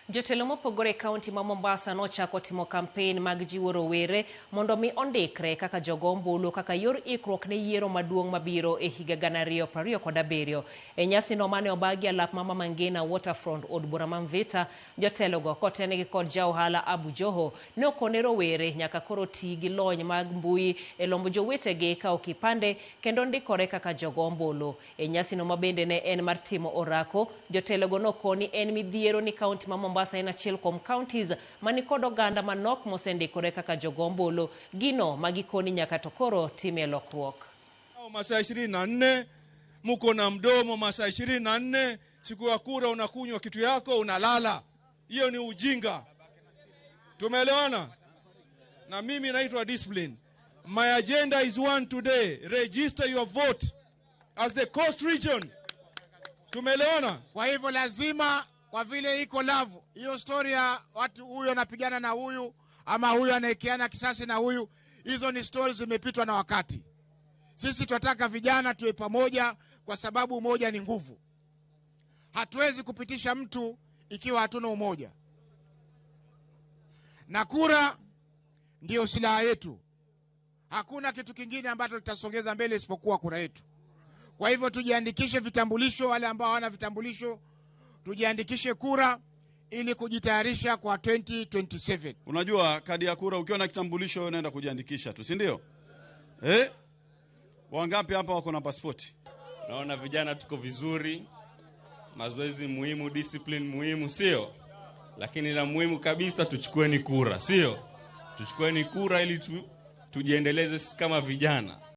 Jotelo mopogore kaunti ma Mombasa nochako timo kampen mag jiwo rawere mondo mi ondikre kaka jogo ombulu kaka yor ikruok ne yiero maduong' mabiro e higa 2027. E nyasi no mane obagi alap mama Mangina Waterfront od bura Mvita, jotelo go kotenegi kod jauhala Abu Joho ne okone rawere nyaka koro ti gi lony mag mbui e lombo jowetegi kao kipande kendo ndikore kaka jogo ombulu. E nyasi no mabende ne en mar timo orako, jotelo go nokoni en midhiero ni kaunti ma Mombasa en achiel kuom counties mani kod oganda manok mosendikore kaka jogo ombulu, gino magikoni nyaka to koro time lokruok. Masaa 24 mko na mdomo, masaa 24 siku ya kura unakunywa kitu yako unalala. Hiyo ni ujinga. Tumeelewana? Na mimi naitwa discipline. My agenda is one today. Register your vote as the coast region. Tumeelewana? Kwa hivyo lazima, kwa vile iko love, hiyo story ya watu huyu anapigana na huyu ama huyu anaekeana kisasi na huyu, hizo ni stories zimepitwa na wakati. Sisi tunataka vijana tuwe pamoja kwa sababu umoja ni nguvu. Hatuwezi kupitisha mtu ikiwa hatuna umoja. Na kura ndio silaha yetu. Hakuna kitu kingine ambacho tutasongeza mbele isipokuwa kura yetu. Kwa hivyo tujiandikishe vitambulisho, wale ambao hawana vitambulisho tujiandikishe kura ili kujitayarisha kwa 2027. Unajua kadi ya kura ukiwa na kitambulisho unaenda kujiandikisha tu, si ndio? Wangapi hapa wako na pasipoti? Naona vijana tuko vizuri. Mazoezi muhimu, discipline muhimu, sio? Lakini la muhimu kabisa tuchukueni kura, sio? Tuchukueni kura ili tujiendeleze sisi kama vijana.